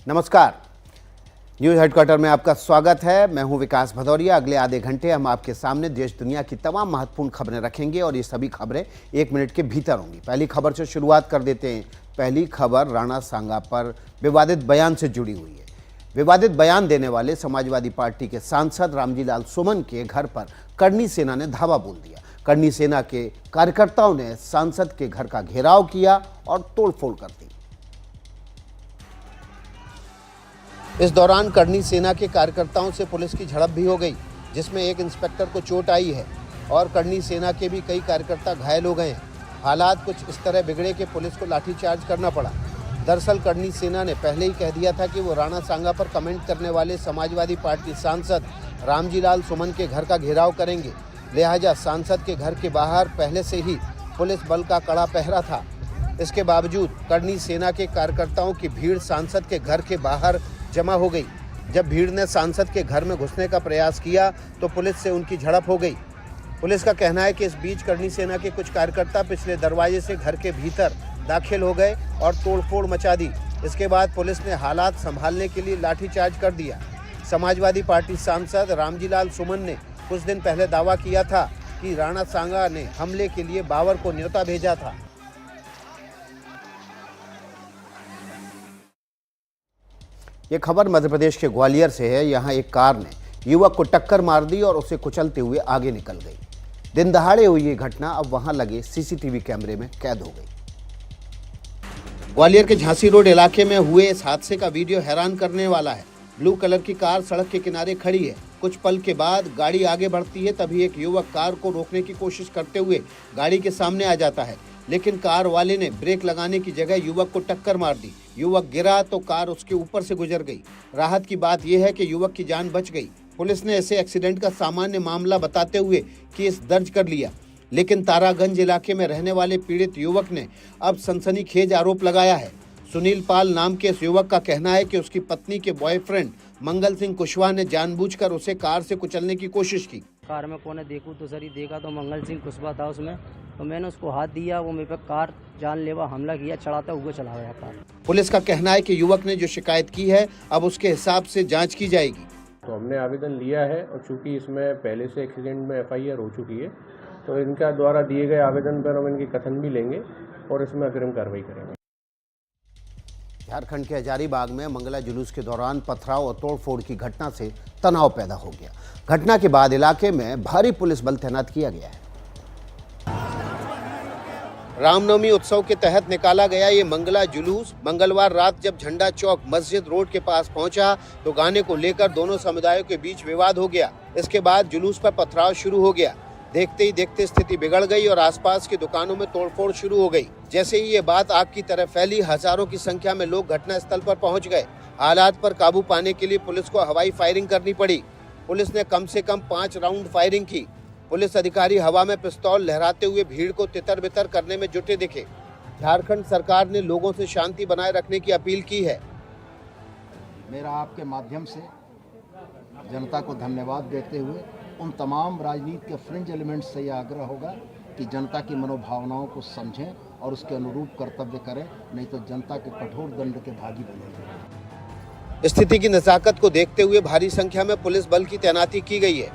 नमस्कार, news headquarter में आपका स्वागत है। मैं हूं विकास भदौरिया। अगले आधे घंटे हम आपके सामने देश दुनिया की तमाम महत्वपूर्ण खबरें रखेंगे और ये सभी खबरें 1 मिनट के भीतर होंगी। पहली खबर से शुरुआत कर देते हैं। पहली खबर राणा सांगा पर विवादित बयान से जुड़ी हुई है। विवादित बयान देने वाले समाजवादी पार्टी के सांसद रामजी लाल सुमन के घर पर करनी सेना ने धावा बोल दिया। करनी सेना के कार्यकर्ताओं ने सांसद के घर का घेराव किया और तोड़फोड़ कर दी। इस दौरान करनी सेना के कार्यकर्ताओं से पुलिस की झड़प भी हो गई, जिसमें एक इंस्पेक्टर को चोट आई है और करनी सेना के भी कई कार्यकर्ता घायल हो गए हैं। हालात कुछ इस तरह बिगड़े कि पुलिस को लाठीचार्ज करना पड़ा। दरअसल करनी सेना ने पहले ही कह दिया था कि वो राणा सांगा पर कमेंट करने वाले समाजवादी पार्टी सांसद रामजी लाल सुमन के घर का घेराव करेंगे। लिहाजा सांसद के घर के बाहर पहले से ही पुलिस बल का कड़ा पहरा था। इसके बावजूद करनी सेना के कार्यकर्ताओं की भीड़ सांसद के घर के बाहर जमा हो गई। जब भीड़ ने सांसद के घर में घुसने का प्रयास किया तो पुलिस से उनकी झड़प हो गई। पुलिस का कहना है कि इस बीच करनी सेना के कुछ कार्यकर्ता पिछले दरवाजे से घर के भीतर दाखिल हो गए और तोड़फोड़ मचा दी। इसके बाद पुलिस ने हालात संभालने के लिए लाठीचार्ज कर दिया। समाजवादी पार्टी सांसद रामजी लाल सुमन ने कुछ दिन पहले दावा किया था कि राणा सांगा ने हमले के लिए बाबर को न्योता भेजा था। ये खबर मध्य प्रदेश के ग्वालियर से है। यहाँ एक कार ने युवक को टक्कर मार दी और उसे कुचलते हुए आगे निकल गई। दिन दहाड़े हुई ये घटना अब वहां लगे सीसीटीवी कैमरे में कैद हो गई। ग्वालियर के झांसी रोड इलाके में हुए इस हादसे का वीडियो हैरान करने वाला है। ब्लू कलर की कार सड़क के किनारे खड़ी है। कुछ पल के बाद गाड़ी आगे बढ़ती है, तभी एक युवक कार को रोकने की कोशिश करते हुए गाड़ी के सामने आ जाता है, लेकिन कार वाले ने ब्रेक लगाने की जगह युवक को टक्कर मार दी। युवक गिरा तो कार उसके ऊपर से गुजर गई। राहत की बात यह है कि युवक की जान बच गई। पुलिस ने इसे एक्सीडेंट का सामान्य मामला बताते हुए केस दर्ज कर लिया, लेकिन तारागंज इलाके में रहने वाले पीड़ित युवक ने अब सनसनीखेज आरोप लगाया है। सुनील पाल नाम के इस युवक का कहना है कि उसकी पत्नी के बॉयफ्रेंड मंगल सिंह कुशवाहा ने जानबूझकर उसे कार से कुचलने की कोशिश की। कार में कोने देखूं तो सर ही देखा तो मंगल सिंह कुशवाहा था उसमें, तो मैंने उसको हाथ दिया, वो मेरे पे कार जानलेवा हमला किया, चढ़ाता हुआ चला गया कार। पुलिस का कहना है कि युवक ने जो शिकायत की है अब उसके हिसाब से जांच की जाएगी। तो हमने आवेदन लिया है और चूंकि इसमें पहले से एक्सीडेंट में FIR हो चुकी है, तो इनका द्वारा दिए गए आवेदन पर हम इनकी कथन भी लेंगे और इसमें अग्रिम कार्रवाई करेंगे। झारखंड के हजारीबाग में मंगला जुलूस के दौरान पथराव और तोड़फोड़ की घटना से तनाव पैदा हो गया। घटना के बाद इलाके में भारी पुलिस बल तैनात किया गया है। रामनवमी उत्सव के तहत निकाला गया ये मंगला जुलूस मंगलवार रात जब झंडा चौक मस्जिद रोड के पास पहुंचा तो गाने को लेकर दोनों समुदायों के बीच विवाद हो गया। इसके बाद जुलूस पर पथराव शुरू हो गया। देखते ही देखते स्थिति बिगड़ गई और आसपास की दुकानों में तोड़फोड़ शुरू हो गई। जैसे ही ये बात आग की तरह फैली, हजारों की संख्या में लोग घटनास्थल पर पहुंच गए। हालात पर काबू पाने के लिए पुलिस को हवाई फायरिंग करनी पड़ी। पुलिस ने कम से कम 5 राउंड फायरिंग की। पुलिस अधिकारी हवा में पिस्तौल लहराते हुए भीड़ को तितर बितर करने में जुटे दिखे। झारखंड सरकार ने लोगों से शांति बनाए रखने की अपील की है। मेरा आपके माध्यम से जनता को धन्यवाद देते हुए उन तमाम राजनीति के फ्रिंज एलिमेंट्स से यह आग्रह होगा कि जनता की मनोभावनाओं को समझें और उसके अनुरूप कर्तव्य करें, नहीं तो जनता के कठोर दंड के भागी बनेंगे। स्थिति की नज़ाकत को देखते हुए भारी संख्या में पुलिस बल की तैनाती की गई है।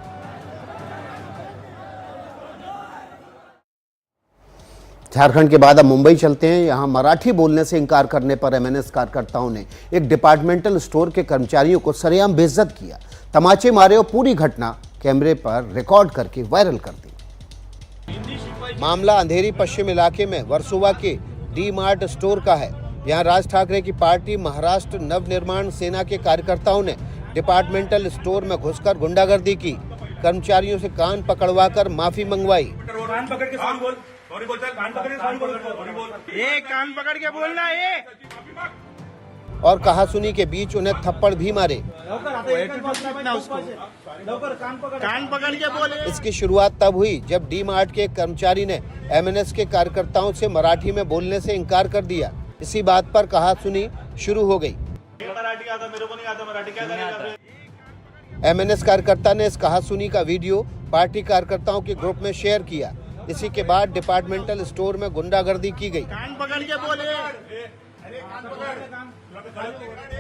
झारखंड के बाद अब मुंबई चलते हैं। यहां मराठी बोलने से इनकार करने पर MNS कार्यकर्ताओं ने एक डिपार्टमेंटल स्टोर के कर्मचारियों को सरेआम बेइज्जत किया, तमाचे मारे और पूरी घटना कैमरे पर रिकॉर्ड करके वायरल कर दी। मामला अंधेरी पश्चिम इलाके में वर्सोवा के D-Mart स्टोर का है। यहां राज ठाकरे की पार्टी महाराष्ट्र नवनिर्माण सेना के कार्यकर्ताओं ने डिपार्टमेंटल स्टोर में घुसकर गुंडागर्दी की। कर्मचारियों से कान पकड़वाकर माफी मंगवाई। कान पकड़ के सॉरी बोल, सॉरी बोल, कान पकड़ के सॉरी बोल, ये कान पकड़ के बोलना ये। और कहासुनी के बीच उन्हें थप्पड़ भी मारे। कान पकड़ के बोले। इसकी शुरुआत तब हुई जब D-Mart के एक कर्मचारी ने MNS के कार्यकर्ताओं से मराठी में बोलने से इनकार कर दिया। इसी बात पर कहासुनी शुरू हो गई। मराठी आता, मेरे को नहीं आता मराठी, क्या करेगा? MNS कार्यकर्ता ने इस कहासुनी का वीडियो पार्टी कार्यकर्ताओं के ग्रुप में शेयर किया। इसी के बाद डिपार्टमेंटल स्टोर में गुंडागर्दी की गई। कान पकड़ के बोले।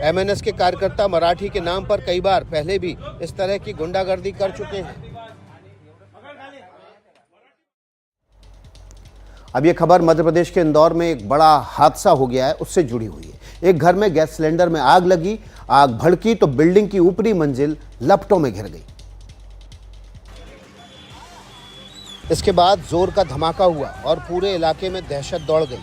एमएनएस के कार्यकर्ता मराठी के नाम पर कई बार पहले भी इस तरह की गुंडागर्दी कर चुके हैं। अब ये खबर मध्य प्रदेश के इंदौर में एक बड़ा हादसा हो गया है, उससे जुड़ी हुई है। एक घर में गैस सिलेंडर में आग लगी, आग भड़की तो बिल्डिंग की ऊपरी मंजिल लपटों में घिर गई। इसके बाद जोर का धमाका हुआ और पूरे इलाके में दहशत दौड़ गई।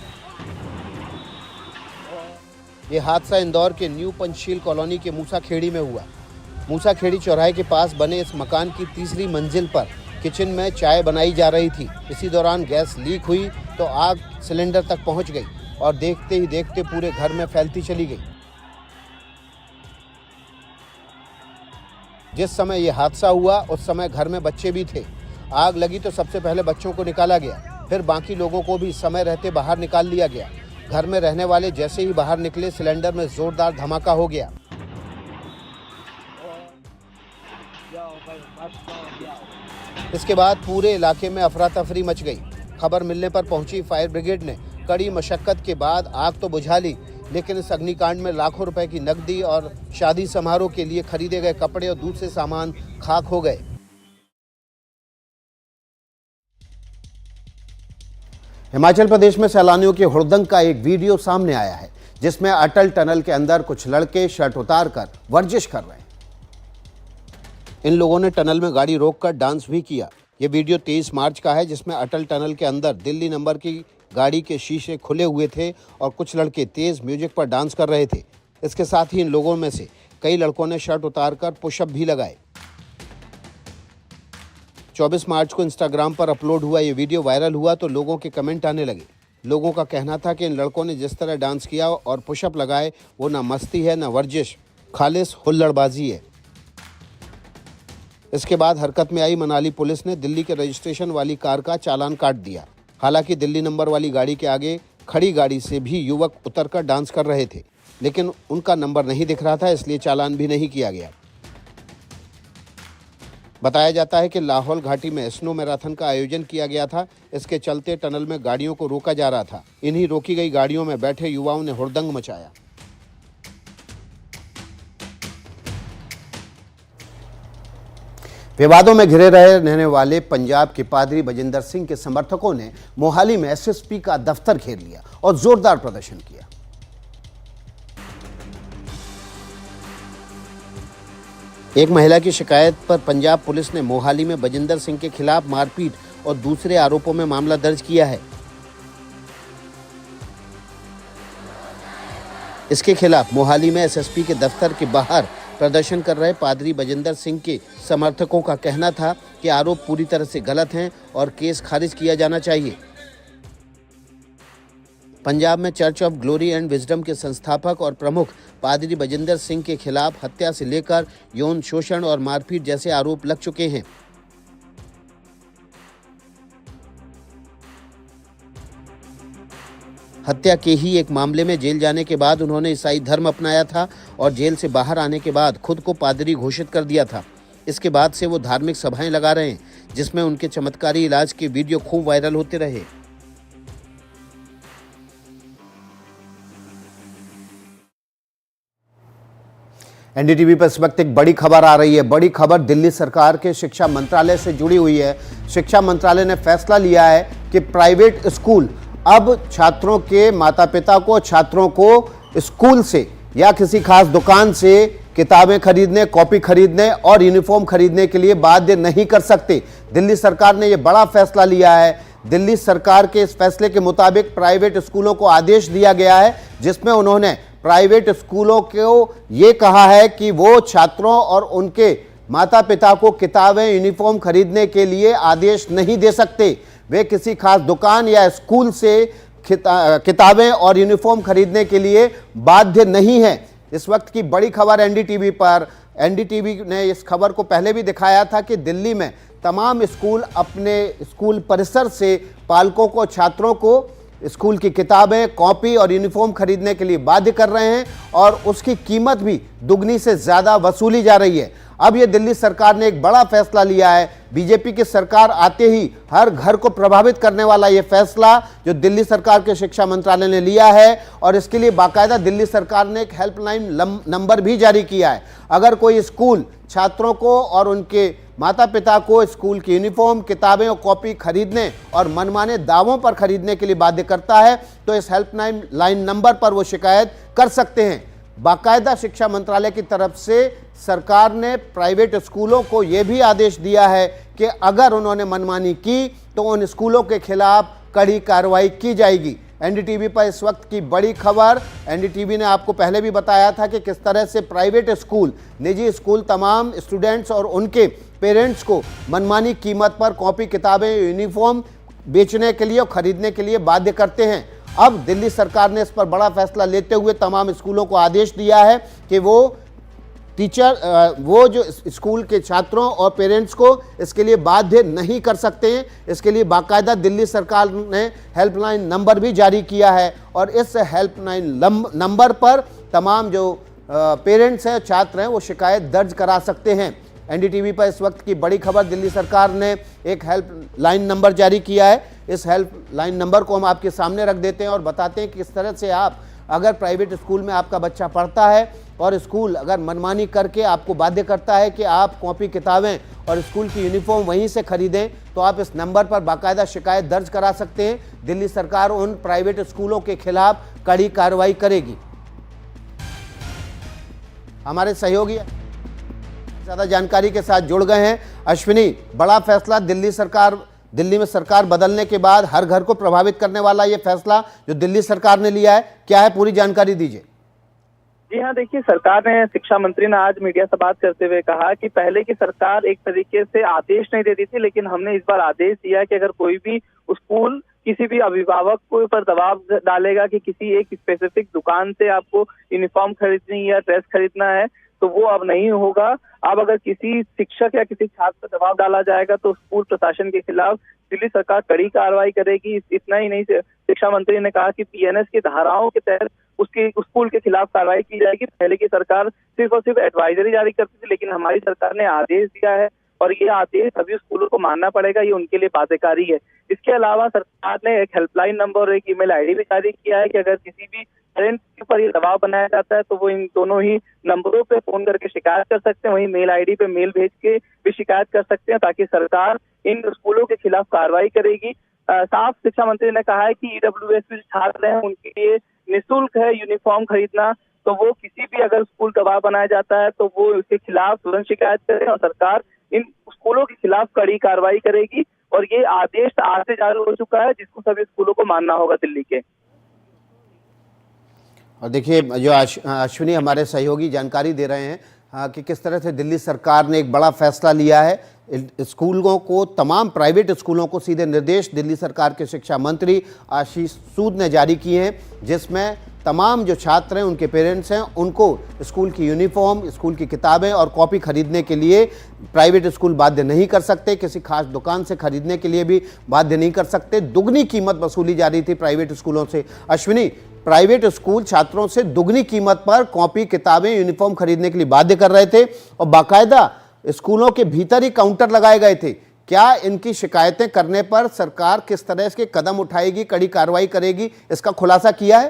ये हादसा इंदौर के न्यू पंचशील कॉलोनी के मूसाखेड़ी में हुआ। मूसाखेड़ी चौराहे के पास बने इस मकान की तीसरी मंजिल पर किचन में चाय बनाई जा रही थी। इसी दौरान गैस लीक हुई तो आग सिलेंडर तक पहुंच गई और देखते ही देखते पूरे घर में फैलती चली गई। जिस समय यह हादसा हुआ उस समय घर में बच्चे भी थे। आग लगी तो सबसे पहले बच्चों को निकाला गया, फिर बाकी लोगों को भी समय रहते बाहर निकाल लिया गया। घर में रहने वाले जैसे ही बाहर निकले, सिलेंडर में जोरदार धमाका हो गया। इसके बाद पूरे इलाके में अफरा तफरी मच गई। खबर मिलने पर पहुंची फायर ब्रिगेड ने कड़ी मशक्कत के बाद आग तो बुझा ली, लेकिन इस अग्निकांड में लाखों रुपए की नकदी और शादी समारोह के लिए खरीदे गए कपड़े और दूसरे सामान खाक हो गए। हिमाचल प्रदेश में सैलानियों के हुड़दंग का एक वीडियो सामने आया है, जिसमें अटल टनल के अंदर कुछ लड़के शर्ट उतारकर वर्जिश कर रहे हैं। इन लोगों ने टनल में गाड़ी रोककर डांस भी किया। ये वीडियो 23 मार्च का है, जिसमें अटल टनल के अंदर दिल्ली नंबर की गाड़ी के शीशे खुले हुए थे और कुछ लड़के तेज म्यूजिक पर डांस कर रहे थे। इसके साथ ही इन लोगों में से कई लड़कों ने शर्ट उतारकर पुशअप भी लगाए। 24 मार्च को इंस्टाग्राम पर अपलोड हुआ ये वीडियो वायरल हुआ तो लोगों के कमेंट आने लगे। लोगों का कहना था कि इन लड़कों ने जिस तरह डांस किया और पुशअप लगाए वो ना मस्ती है ना वर्जिश, खालिस हुल्लड़बाजी है। इसके बाद हरकत में आई मनाली पुलिस ने दिल्ली के रजिस्ट्रेशन वाली कार का चालान काट दिया। हालांकि दिल्ली नंबर वाली गाड़ी के आगे खड़ी गाड़ी से भी युवक उतरकर डांस कर रहे थे, लेकिन उनका नंबर नहीं दिख रहा था, इसलिए चालान भी नहीं किया गया। बताया जाता है कि लाहौल घाटी में स्नो मैराथन का आयोजन किया गया था। इसके चलते टनल में गाड़ियों को रोका जा रहा था। इन्हीं रोकी गई गाड़ियों में बैठे युवाओं ने हुड़दंग मचाया। विवादों में घिरे रहने वाले पंजाब के पादरी बजिंदर सिंह के समर्थकों ने मोहाली में एसएसपी का दफ्तर घेर लिया और जोरदार प्रदर्शन किया। एक महिला की शिकायत पर पंजाब पुलिस ने मोहाली में बजिंदर सिंह के खिलाफ मारपीट और दूसरे आरोपों में मामला दर्ज किया है। इसके खिलाफ मोहाली में एसएसपी के दफ्तर के बाहर प्रदर्शन कर रहे पादरी बजिंदर सिंह के समर्थकों का कहना था कि आरोप पूरी तरह से गलत हैं और केस खारिज किया जाना चाहिए। पंजाब में church of glory and wisdom के संस्थापक और प्रमुख पादरी बजिंदर सिंह के खिलाफ हत्या से लेकर यौन शोषण और मारपीट जैसे आरोप लग चुके हैं। हत्या के ही एक मामले में जेल जाने के बाद उन्होंने ईसाई धर्म अपनाया था और जेल से बाहर आने के बाद खुद को पादरी घोषित कर दिया था। इसके बाद से वो धार्मिक सभाएं लगा रहे हैं, जिसमें उनके चमत्कारी इलाज के वीडियो खूब वायरल होते रहे। एनडीटीवी पर इस वक्त एक बड़ी खबर आ रही है। बड़ी खबर दिल्ली सरकार के शिक्षा मंत्रालय से जुड़ी हुई है। शिक्षा मंत्रालय ने फैसला लिया है कि प्राइवेट स्कूल अब छात्रों के माता पिता को छात्रों को स्कूल से या किसी खास दुकान से किताबें खरीदने, कॉपी खरीदने और यूनिफॉर्म खरीदने के लिए बाध्य नहीं कर सकते। दिल्ली सरकार ने यह बड़ा फैसला लिया है। दिल्ली सरकार के इस फैसले के मुताबिक प्राइवेट स्कूलों को आदेश दिया गया है, जिसमें उन्होंने प्राइवेट स्कूलों को ये कहा है कि वो छात्रों और उनके माता पिता को किताबें, यूनिफॉर्म खरीदने के लिए आदेश नहीं दे सकते। वे किसी खास दुकान या स्कूल से किताबें और यूनिफॉर्म खरीदने के लिए बाध्य नहीं है। इस वक्त की बड़ी खबर एनडीटीवी पर। एनडीटीवी ने इस खबर को पहले भी दिखाया था कि दिल्ली में तमाम स्कूल अपने स्कूल परिसर से पालकों को, छात्रों को स्कूल की किताबें, कॉपी और यूनिफॉर्म खरीदने के लिए बाध्य कर रहे हैं और उसकी कीमत भी दुगनी से ज़्यादा वसूली जा रही है। अब ये दिल्ली सरकार ने एक बड़ा फैसला लिया है। बीजेपी की सरकार आते ही हर घर को प्रभावित करने वाला ये फैसला जो दिल्ली सरकार के शिक्षा मंत्रालय ने लिया है, और इसके लिए बाकायदा दिल्ली सरकार ने एक हेल्पलाइन नंबर भी जारी किया है। अगर कोई स्कूल छात्रों को और उनके माता पिता को स्कूल की यूनिफॉर्म, किताबें और कॉपी खरीदने और मनमाने दावों पर खरीदने के लिए बाध्य करता है तो इस हेल्पलाइन नंबर पर वो शिकायत कर सकते हैं। बाकायदा शिक्षा मंत्रालय की तरफ से सरकार ने प्राइवेट स्कूलों को यह भी आदेश दिया है कि अगर उन्होंने मनमानी की तो उन स्कूलों के खिलाफ कड़ी कार्रवाई की जाएगी। एनडीटीवी पर इस वक्त की बड़ी खबर। एनडीटीवी ने आपको पहले भी बताया था कि किस तरह से प्राइवेट स्कूल, निजी स्कूल तमाम स्टूडेंट्स और उनके पेरेंट्स को मनमानी कीमत पर कॉपी, किताबें, यूनिफॉर्म बेचने के लिए और खरीदने के लिए बाध्य करते हैं। अब दिल्ली सरकार ने इस पर बड़ा फैसला लेते हुए तमाम स्कूलों को आदेश दिया है कि वो जो स्कूल के छात्रों और पेरेंट्स को इसके लिए बाध्य नहीं कर सकते हैं। इसके लिए बाकायदा दिल्ली सरकार ने हेल्पलाइन नंबर भी जारी किया है और इस हेल्पलाइन नंबर पर तमाम जो पेरेंट्स हैं, छात्र हैं, वो शिकायत दर्ज करा सकते हैं। एनडीटीवी पर इस वक्त की बड़ी खबर। दिल्ली सरकार ने एक हेल्पलाइन नंबर जारी किया है। इस हेल्पलाइन नंबर को हम आपके सामने रख देते हैं और बताते हैं कि किस तरह से आप, अगर प्राइवेट स्कूल में आपका बच्चा पढ़ता है और स्कूल अगर मनमानी करके आपको बाध्य करता है कि आप कॉपी, किताबें और स्कूल की यूनिफॉर्म वहीं से खरीदें, तो आप इस नंबर पर बाकायदा शिकायत दर्ज करा सकते हैं। दिल्ली सरकार उन प्राइवेट स्कूलों के खिलाफ कड़ी कार्रवाई करेगी। हमारे सहयोगी ज़्यादा जानकारी के साथ जुड़ गए हैं। अश्विनी, बड़ा फैसला दिल्ली में सरकार बदलने के बाद हर घर को प्रभावित करने वाला ये फैसला जो दिल्ली सरकार ने लिया है, क्या है, पूरी जानकारी दीजिए। जी हाँ, देखिए, सरकार ने, शिक्षा मंत्री ने आज मीडिया से बात करते हुए कहा कि पहले की सरकार एक तरीके से आदेश नहीं देती थी, लेकिन हमने इस बार आदेश दिया कि अगर कोई भी स्कूल किसी भी अभिभावक को ऊपर दबाव डालेगा कि किसी एक स्पेसिफिक दुकान से आपको यूनिफॉर्म खरीदनी या ड्रेस खरीदना है, तो वो अब नहीं होगा। अब अगर किसी शिक्षक या किसी छात्र पर दबाव डाला जाएगा तो स्कूल प्रशासन के खिलाफ दिल्ली सरकार कड़ी कार्रवाई करेगी। इतना ही नहीं, शिक्षा मंत्री ने कहा कि पीएनएस की धाराओं के तहत उसके स्कूल के खिलाफ कार्रवाई की जाएगी। पहले की सरकार सिर्फ और सिर्फ एडवाइजरी जारी करती थी, लेकिन हमारी सरकार ने आदेश दिया है और ये आदेश सभी स्कूलों को मानना पड़ेगा, ये उनके लिए बाध्यकारी है। इसके अलावा सरकार ने एक हेल्पलाइन नंबर और एक ईमेल आईडी भी जारी किया है कि अगर किसी भी पेरेंट्स के ऊपर ये दबाव बनाया जाता है तो वो इन दोनों ही नंबरों पे फोन करके शिकायत कर सकते हैं, वहीं मेल आईडी पे मेल भेज के भी शिकायत कर सकते हैं, ताकि सरकार इन स्कूलों के खिलाफ कार्रवाई करेगी। साफ शिक्षा मंत्री ने कहा है कि ईडब्ल्यूएस जो छात्र हैं उनके लिए निःशुल्क है यूनिफॉर्म खरीदना, तो वो किसी भी अगर स्कूल दबाव बनाया जाता है तो वो उसके खिलाफ तुरंत शिकायत करें और सरकार इन स्कूलों के खिलाफ कड़ी कार्रवाई करेगी। और ये आदेश आज से जारी हो चुका है, जिसको सभी स्कूलों को मानना होगा दिल्ली के। और देखिए, जो अश्विनी हमारे सहयोगी जानकारी दे रहे हैं कि किस तरह से दिल्ली सरकार ने एक बड़ा फैसला लिया है। स्कूलों को, तमाम प्राइवेट स्कूलों को सीधे निर्देश दिल्ली सरकार के शिक्षा मंत्री आशीष सूद ने जारी किए हैं, जिसमें तमाम जो छात्र हैं, उनके पेरेंट्स हैं, उनको स्कूल की यूनिफॉर्म, स्कूल की किताबें और कॉपी खरीदने के लिए प्राइवेट स्कूल बाध्य नहीं कर सकते, किसी खास दुकान से खरीदने के लिए भी बाध्य नहीं कर सकते। दुगनी कीमत वसूली जा रही थी प्राइवेट स्कूलों से। अश्विनी, प्राइवेट स्कूल छात्रों से दुगनी कीमत पर कॉपी, किताबें, यूनिफॉर्म खरीदने के लिए बाध्य कर रहे थे और बाकायदा स्कूलों के भीतर ही काउंटर लगाए गए थे। क्या इनकी शिकायतें करने पर सरकार किस तरह के कदम उठाएगी, कड़ी कार्रवाई करेगी, इसका खुलासा किया है?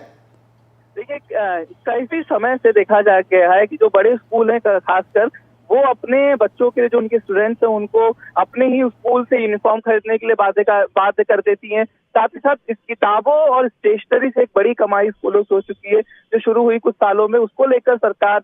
देखिए, काफी समय से देखा जा गया है कि जो बड़े स्कूल हैं खासकर, वो अपने बच्चों के लिए, जो उनके स्टूडेंट्स हैं, उनको अपने ही स्कूल से यूनिफॉर्म खरीदने के लिए बाध्य कर देती हैं। साथ ही साथ इस किताबों और स्टेशनरी से एक बड़ी कमाई स्कूलों से हो चुकी है, जो शुरू हुई कुछ सालों में। उसको लेकर सरकार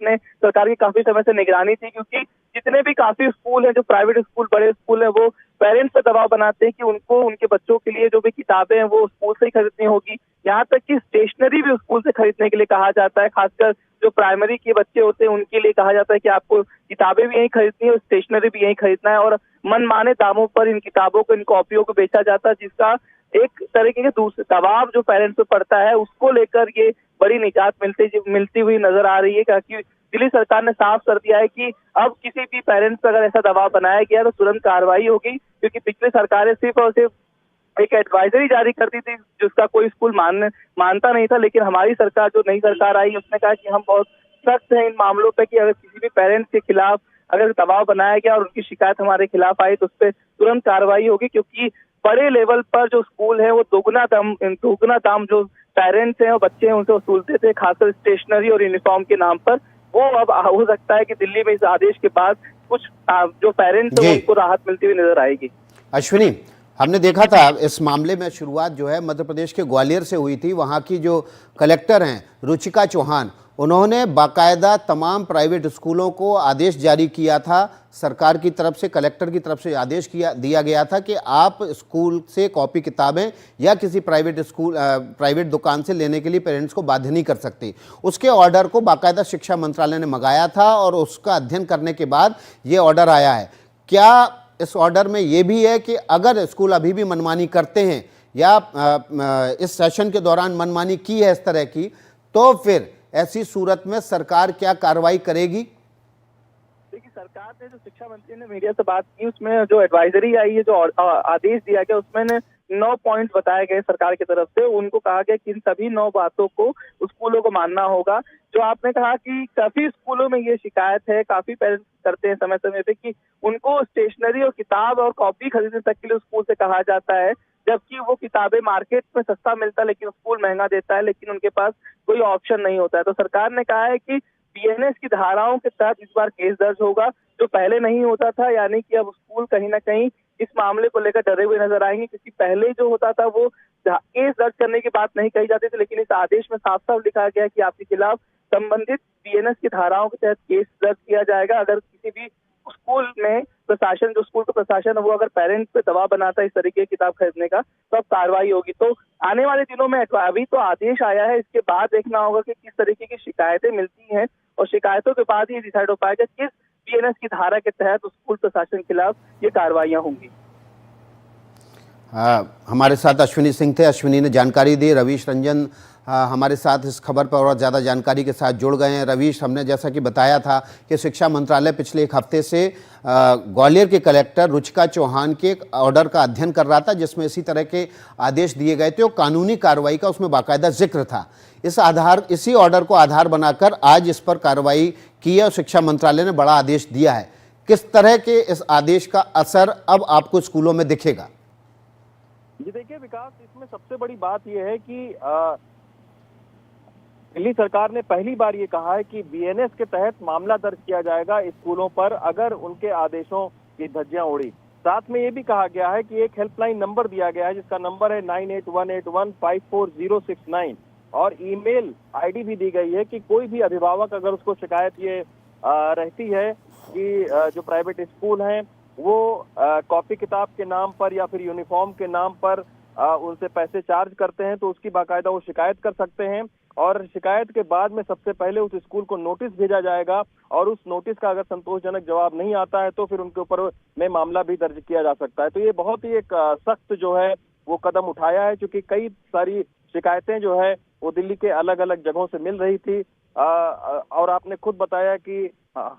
की काफी समय से निगरानी थी, क्योंकि जितने भी काफी स्कूल हैं, जो प्राइवेट स्कूल, बड़े स्कूल हैं, वो पेरेंट्स पर दबाव बनाते हैं कि उनको उनके बच्चों के लिए जो भी किताबें हैं वो स्कूल से ही खरीदनी होगी। यहाँ तक कि स्टेशनरी भी स्कूल से खरीदने के लिए कहा जाता है। खासकर जो प्राइमरी के बच्चे होते हैं उनके लिए कहा जाता है कि आपको किताबें भी यहीं खरीदनी है और स्टेशनरी भी यहीं खरीदना है, और मनमाने दामों पर इन किताबों को, इन कॉपियों को बेचा जाता है, जिसका एक तरीके के दूसरे दबाव जो पेरेंट्स पे पड़ता है, उसको लेकर ये बड़ी निजात मिलती हुई नजर आ रही है। क्योंकि दिल्ली सरकार ने साफ कर दिया है कि अब किसी भी पेरेंट्स पर अगर ऐसा दबाव बनाया गया तो तुरंत कार्रवाई होगी, क्योंकि पिछली सरकारें सिर्फ और सिर्फ एक एडवाइजरी जारी करती थी जिसका कोई स्कूल मानता नहीं था। लेकिन हमारी सरकार, जो नई सरकार आई, उसने कहा कि हम बहुत सख्त हैं इन मामलों पे कि अगर किसी भी पेरेंट्स के खिलाफ अगर दबाव बनाया गया और उनकी शिकायत हमारे खिलाफ आई तो उस पर तुरंत कार्रवाई होगी, क्योंकि बड़े लेवल पर जो स्कूल है वो दोगुना दाम जो पेरेंट्स हैं और बच्चे हैं उनसे वसूलते थे, खासकर स्टेशनरी और यूनिफॉर्म के नाम पर, वो अब हो सकता है कि दिल्ली में इस आदेश के बाद कुछ जो पेरेंट्स हैं उनको राहत मिलती हुई नजर आएगी। अश्विनी, हमने देखा था इस मामले में शुरुआत जो है मध्य प्रदेश के ग्वालियर से हुई थी। वहाँ की जो कलेक्टर हैं रुचिका चौहान, उन्होंने बाकायदा तमाम प्राइवेट स्कूलों को आदेश जारी किया था, सरकार की तरफ से, कलेक्टर की तरफ से आदेश दिया गया था कि आप स्कूल से कॉपी किताबें या किसी प्राइवेट दुकान से लेने के लिए पेरेंट्स को बाध्य नहीं कर सकते। उसके ऑर्डर को बाकायदा शिक्षा मंत्रालय ने मंगाया था और उसका अध्ययन करने के बाद ये ऑर्डर आया है। क्या इस ऑर्डर में ये भी है कि अगर स्कूल अभी भी मनमानी करते हैं या इस सेशन के दौरान मनमानी की है इस तरह की, तो फिर ऐसी सूरत में सरकार क्या कार्रवाई करेगी? देखिए, सरकार ने जो शिक्षा मंत्री ने मीडिया से बात की उसमें जो एडवाइजरी आई है, जो आदेश दिया गया उसमें 9 पॉइंट बताए गए सरकार की तरफ से। उनको कहा गया कि इन सभी 9 बातों को स्कूलों को मानना होगा। जो आपने कहा कि काफी स्कूलों में ये शिकायत है, काफी पेरेंट्स करते हैं समय समय पे कि उनको स्टेशनरी और किताब और कॉपी खरीदने तक के लिए स्कूल से कहा जाता है, जबकि वो किताबें मार्केट में सस्ता मिलता है लेकिन स्कूल महंगा देता है, लेकिन उनके पास कोई ऑप्शन नहीं होता है। तो सरकार ने कहा है कि बीएनएस की धाराओं के तहत इस बार केस दर्ज होगा, जो पहले नहीं होता था। यानी कि अब स्कूल कहीं ना कहीं इस मामले को लेकर डरे हुए नजर आएंगे, क्योंकि पहले जो होता था वो केस दर्ज करने की बात नहीं कही जाती थी, लेकिन इस आदेश में साफ साफ लिखा गया कि आपके खिलाफ संबंधित बीएनएस की धाराओं के तहत केस दर्ज किया जाएगा। अगर किसी भी स्कूल में प्रशासन, जो स्कूल का प्रशासन है वो अगर पेरेंट्स पे दबाव बनाता है इस तरीके की किताब खरीदने का, तो अब कार्रवाई होगी। तो आने वाले दिनों में, अभी तो आदेश आया है, इसके बाद देखना होगा कि किस तरीके की शिकायतें मिलती हैं और शिकायतों के बाद ही डिसाइड हो पाएगा किस बीएनएस की धारा के तहत स्कूल प्रशासन के खिलाफ ये कार्रवाइयां होंगी। हमारे साथ अश्विनी सिंह थे, अश्विनी ने जानकारी दी। रवीश रंजन हमारे साथ इस खबर पर और ज़्यादा जानकारी के साथ जुड़ गए हैं। रवीश, हमने जैसा कि बताया था कि शिक्षा मंत्रालय पिछले एक हफ्ते से ग्वालियर के कलेक्टर रुचिका चौहान के एक ऑर्डर का अध्ययन कर रहा था, जिसमें इसी तरह के आदेश दिए गए थे और कानूनी कार्रवाई का उसमें बाकायदा जिक्र था। इसी ऑर्डर को आधार बनाकर आज इस पर कार्रवाई की है और शिक्षा मंत्रालय ने बड़ा आदेश दिया है। किस तरह के इस आदेश का असर अब आपको स्कूलों में दिखेगा? जी देखिए विकास, इसमें सबसे बड़ी बात यह है कि दिल्ली सरकार ने पहली बार ये कहा है कि बीएनएस के तहत मामला दर्ज किया जाएगा स्कूलों पर अगर उनके आदेशों की धज्जियां उड़ी। साथ में ये भी कहा गया है कि एक हेल्पलाइन नंबर दिया गया है जिसका नंबर है 9818154069 और ईमेल आईडी भी दी गई है कि कोई भी अभिभावक अगर उसको शिकायत ये रहती है कि जो प्राइवेट स्कूल हैं वो कॉपी किताब के नाम पर या फिर यूनिफॉर्म के नाम पर उनसे पैसे चार्ज करते हैं, तो उसकी बाकायदा वो शिकायत कर सकते हैं और शिकायत के बाद में सबसे पहले उस स्कूल को नोटिस भेजा जाएगा और उस नोटिस का अगर संतोषजनक जवाब नहीं आता है तो फिर उनके ऊपर में मामला भी दर्ज किया जा सकता है। तो ये बहुत ही एक सख्त जो है वो कदम उठाया है, क्योंकि कई सारी शिकायतें जो है वो दिल्ली के अलग अलग जगहों से मिल रही थी और आपने खुद बताया कि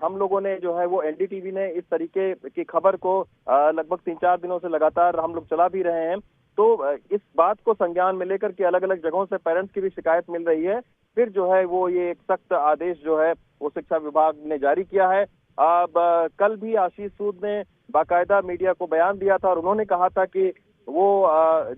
हम लोगों ने जो है वो एनडीटीवी ने इस तरीके की खबर को लगभग 3-4 दिनों से लगातार हम लोग चला भी रहे हैं। तो इस बात को संज्ञान में लेकर के अलग अलग जगहों से पेरेंट्स की भी शिकायत मिल रही है, फिर जो है वो ये एक सख्त आदेश जो है वो शिक्षा विभाग ने जारी किया है। अब कल भी आशीष सूद ने बाकायदा मीडिया को बयान दिया था और उन्होंने कहा था कि वो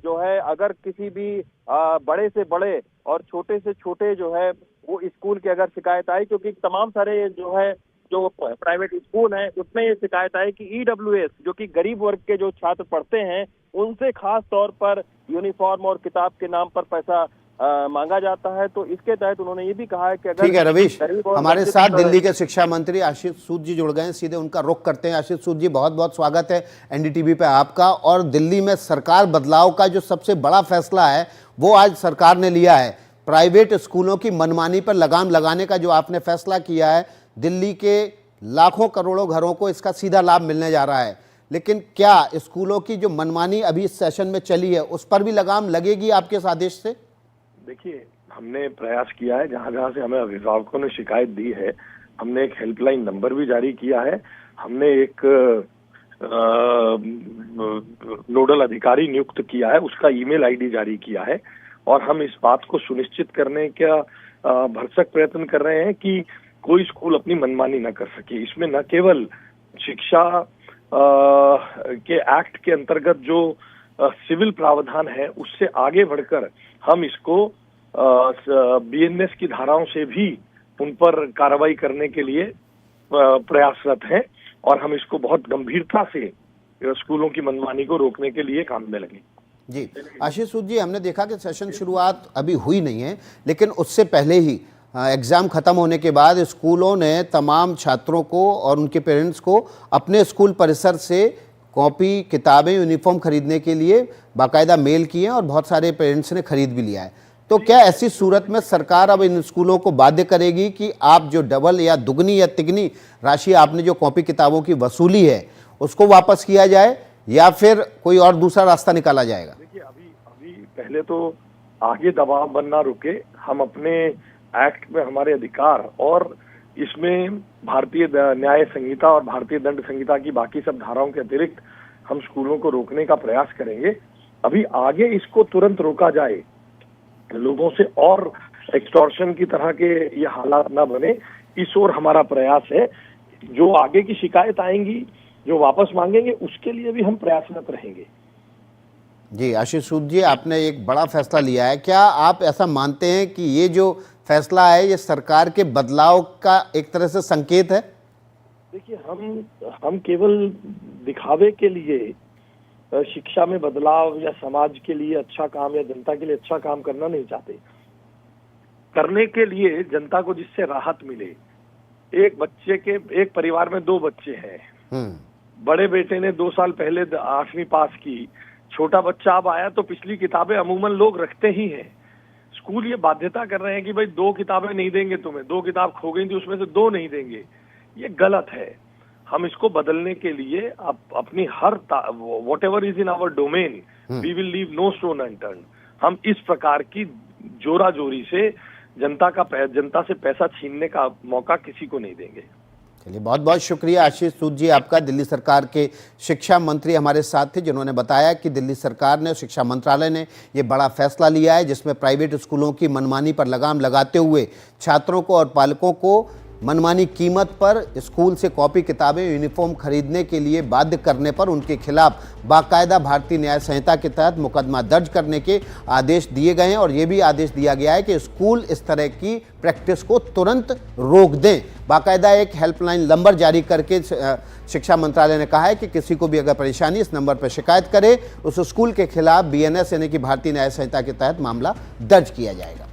जो है अगर किसी भी बड़े से बड़े और छोटे से छोटे जो है वो स्कूल की अगर शिकायत आई, क्योंकि तमाम सारे जो है जो प्राइवेट स्कूल हैं उसमें ये शिकायत आई कि ईडब्ल्यूएस जो कि गरीब वर्ग के जो छात्र पढ़ते हैं उनसे खास तौर पर यूनिफॉर्म और किताब के नाम पर पैसा मांगा जाता है। तो इसके तहत उन्होंने ये भी कहा है कि अगर ठीक है रवीश, हमारे साथ दिल्ली के शिक्षा मंत्री आशीष सूद जी जुड़ गए हैं, सीधे उनका रुख करते हैं। आशीष सूद जी, बहुत बहुत स्वागत है एनडीटीवी पे आपका। और दिल्ली में सरकार बदलाव का जो सबसे बड़ा फैसला है वो आज सरकार ने लिया है, प्राइवेट स्कूलों की मनमानी पर लगाम लगाने का जो आपने फैसला किया है। दिल्ली के लाखों करोड़ों घरों को इसका सीधा लाभ मिलने जा रहा है, लेकिन क्या स्कूलों की जो मनमानी अभी इस सेशन में चली है उस पर भी लगाम लगेगी आपके इस आदेश से? देखिए, हमने प्रयास किया है, जहां जहां से हमें अभिभावकों ने शिकायत दी है हमने एक हेल्पलाइन नंबर भी जारी किया है, हमने एक नोडल अधिकारी नियुक्त किया है, उसका ईमेल आईडी जारी किया है और हम इस बात को सुनिश्चित करने का भरसक प्रयत्न कर रहे हैं कि कोई स्कूल अपनी मनमानी न कर सके। इसमें न केवल शिक्षा के एक्ट के अंतर्गत जो सिविल प्रावधान है उससे आगे बढ़कर हम इसको बीएनएस की धाराओं से भी उन पर कार्रवाई करने के लिए प्रयासरत हैं और हम इसको बहुत गंभीरता से स्कूलों की मनमानी को रोकने के लिए काम में लगे। जी आशीष सूद जी, हमने देखा कि सेशन शुरुआत अभी हुई नहीं है, लेकिन उससे पहले ही एग्ज़ाम ख़त्म होने के बाद स्कूलों ने तमाम छात्रों को और उनके पेरेंट्स को अपने स्कूल परिसर से कॉपी, किताबें, यूनिफॉर्म खरीदने के लिए बाकायदा मेल किए और बहुत सारे पेरेंट्स ने खरीद भी लिया है। तो क्या ऐसी सूरत में सरकार अब इन स्कूलों को बाध्य करेगी कि आप जो डबल या दुगनी या तिगनी राशि आपने जो कॉपी किताबों की वसूली है उसको वापस किया जाए, या फिर कोई और दूसरा रास्ता निकाला जाएगा? देखिए, अभी पहले तो आगे दबाव बनना रुके। हम अपने एक्ट में हमारे अधिकार और इसमें भारतीय न्याय संहिता और भारतीय दंड संहिता की बाकी सब धाराओं के अतिरिक्त हम स्कूलों को रोकने का प्रयास करेंगे। अभी आगे इसको तुरंत रोका जाए, लोगों से और एक्सटॉर्शन की तरह के ये हालात ना बने, इस ओर हमारा प्रयास है। जो आगे की शिकायत आएंगी, जो वापस मांगेंगे, उसके लिए भी हम प्रयासरत रहेंगे। जी आशीष सूद जी, आपने एक बड़ा फैसला लिया है। क्या आप ऐसा मानते हैं कि ये जो फैसला है ये सरकार के बदलाव का एक तरह से संकेत है? देखिए, हम केवल दिखावे के लिए शिक्षा में बदलाव या समाज के लिए अच्छा काम या जनता के लिए अच्छा काम करना नहीं चाहते। करने के लिए जनता को जिससे राहत मिले। एक परिवार में 2 बच्चे हैं। बड़े बेटे ने 2 साल पहले 8वीं पास की, छोटा बच्चा अब आया तो पिछली किताबें अमूमन लोग रखते ही हैं। स्कूल ये बाध्यता कर रहे हैं कि भाई 2 किताबें नहीं देंगे तुम्हें, 2 किताब खो गई थी उसमें से 2 नहीं देंगे। ये गलत है। हम इसको बदलने के लिए अपनी हर whatever is in our domain we will leave no stone unturned. हम इस प्रकार की जोरा जोरी से जनता से पैसा छीनने का मौका किसी को नहीं देंगे। चलिए, बहुत बहुत शुक्रिया आशीष सूद जी आपका। दिल्ली सरकार के शिक्षा मंत्री हमारे साथ थे, जिन्होंने बताया कि दिल्ली सरकार ने, शिक्षा मंत्रालय ने ये बड़ा फैसला लिया है जिसमें प्राइवेट स्कूलों की मनमानी पर लगाम लगाते हुए छात्रों को और पालकों को मनमानी कीमत पर स्कूल से कॉपी, किताबें, यूनिफॉर्म खरीदने के लिए बाध्य करने पर उनके खिलाफ बाकायदा भारतीय न्याय संहिता के तहत मुकदमा दर्ज करने के आदेश दिए गए हैं। और ये भी आदेश दिया गया है कि स्कूल इस तरह की प्रैक्टिस को तुरंत रोक दें। बाकायदा एक हेल्पलाइन नंबर जारी करके शिक्षा मंत्रालय ने कहा है कि किसी को भी अगर परेशानी इस नंबर पर शिकायत करे, उस स्कूल के खिलाफ BNS यानी कि भारतीय न्याय संहिता के तहत मामला दर्ज किया जाएगा।